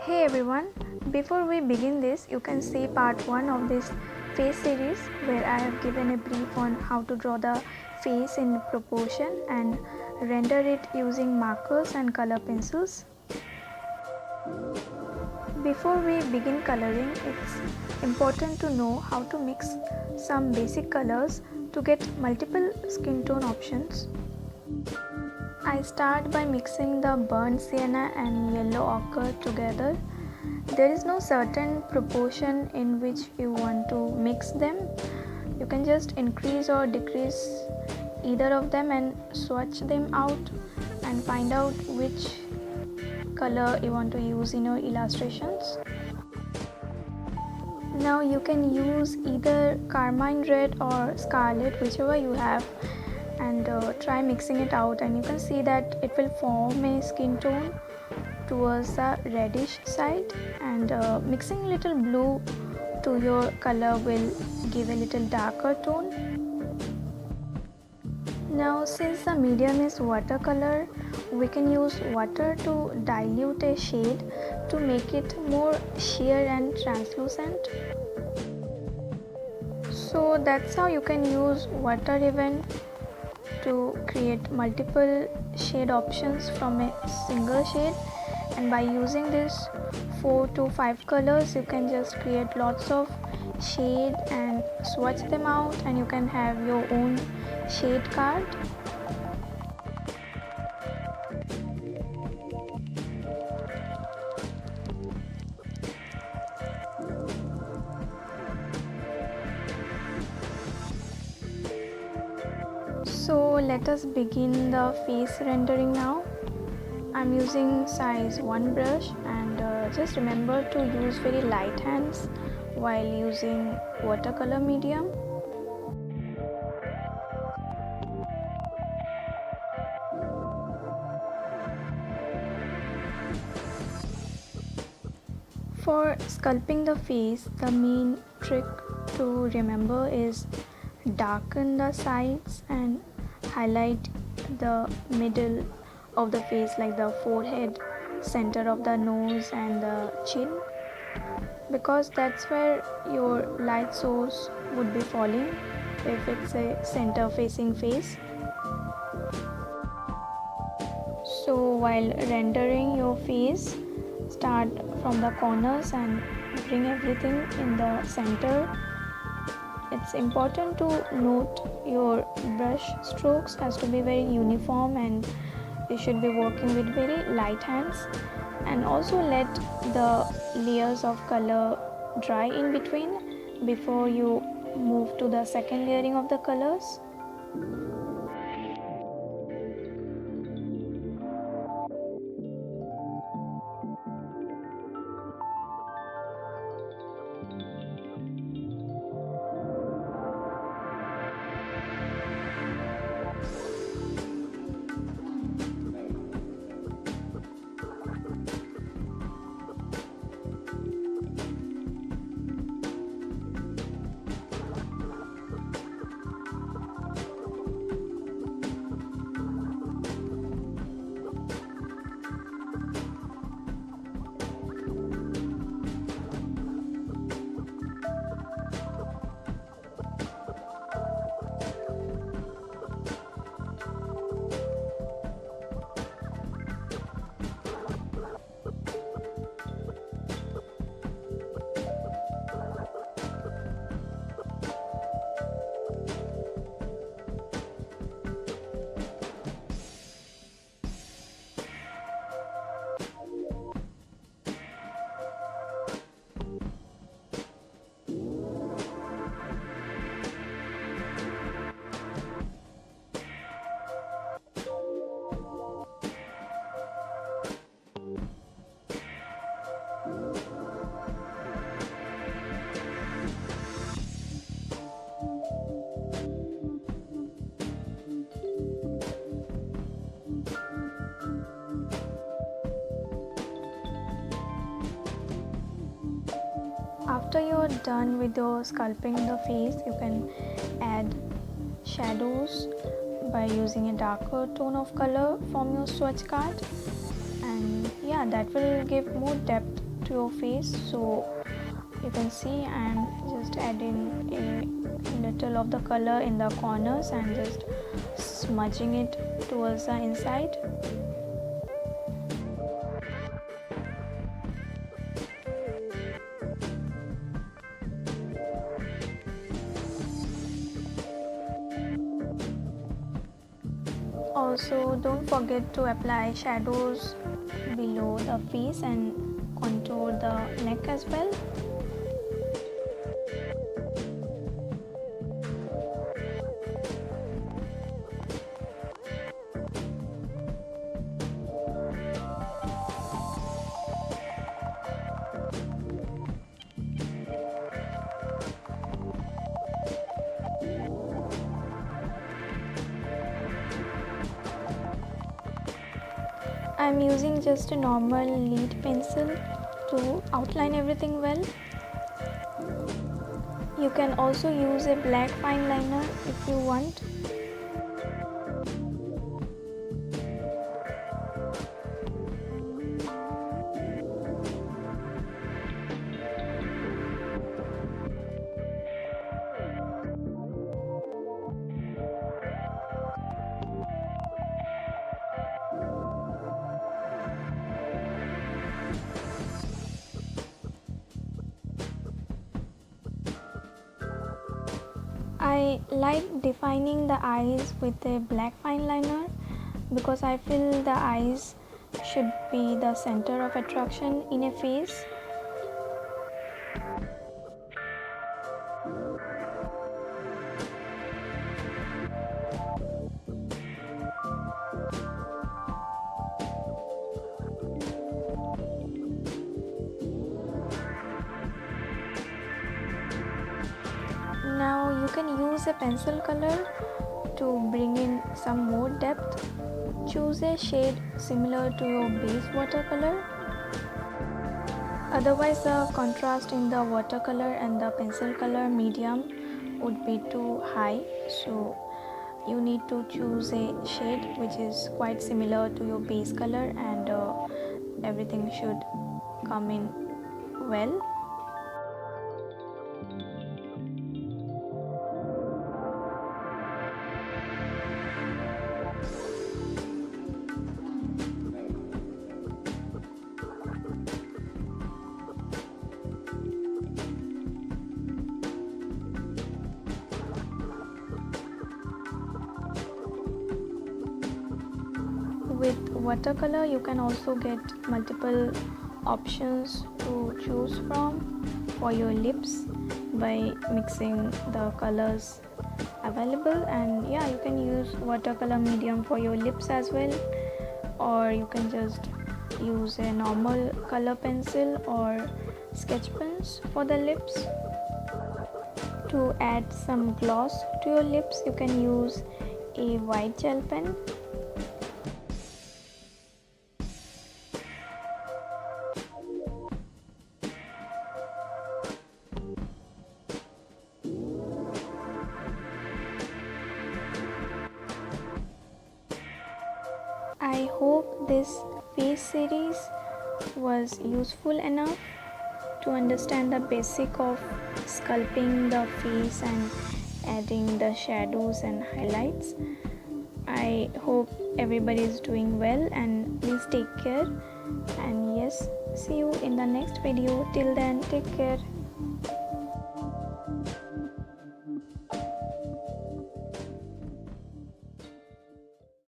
Hey everyone, before we begin this, you can see part 1 of this face series where I have given a brief on how to draw the face in proportion and render it using markers and color pencils. Before we begin coloring, it's important to know how to mix some basic colors to get multiple skin tone options. I start by mixing the burnt sienna and yellow ochre together. There is no certain proportion in which you want to mix them. You can just increase or decrease either of them and swatch them out and find out which color you want to use in your illustrations. Now you can use either carmine red or scarlet, whichever you have, and try mixing it out, and you can see that it will form a skin tone towards the reddish side, and mixing a little blue to your color will give a little darker tone. Now since the medium is watercolor, we can use water to dilute a shade to make it more sheer and translucent. So that's how you can use water even to create multiple shade options from a single shade, and by using this 4 to 5 colors you can just create lots of shade and swatch them out, and you can have your own shade card. So let us begin the face rendering now. I'm using size 1 brush, and just remember to use very light hands while using watercolor medium. For sculpting the face, the main trick to remember is darken the sides and highlight the middle of the face, like the forehead, center of the nose and the chin, because that's where your light source would be falling if it's a center facing face. So while rendering your face, start from the corners and bring everything in the center. It's important to note your brush strokes has to be very uniform, and you should be working with very light hands, and also let the layers of color dry in between before you move to the second layering of the colors. After you're done with your sculpting the face, you can add shadows by using a darker tone of color from your swatch card, and yeah, that will give more depth to your face. So you can see I'm just adding a little of the color in the corners and just smudging it towards the inside. Also, don't forget to apply shadows below the face and contour the neck as well. I'm using just a normal lead pencil to outline everything well. You can also use a black fine liner if you want. I like defining the eyes with a black fine liner because I feel the eyes should be the center of attraction in a face. Now you can use a pencil color to bring in some more depth. Choose a shade similar to your base watercolor. Otherwise, the contrast in the watercolor and the pencil color medium would be too high. So you need to choose a shade which is quite similar to your base color, and everything should come in well. With watercolor you can also get multiple options to choose from for your lips by mixing the colors available. And yeah, you can use watercolor medium for your lips as well, or you can just use a normal color pencil or sketch pens for the lips. To add some gloss to your lips, you can use a white gel pen. I hope this face series was useful enough to understand the basic of sculpting the face and adding the shadows and highlights. I hope everybody is doing well, and please take care. And yes, see you in the next video. Till then, take care.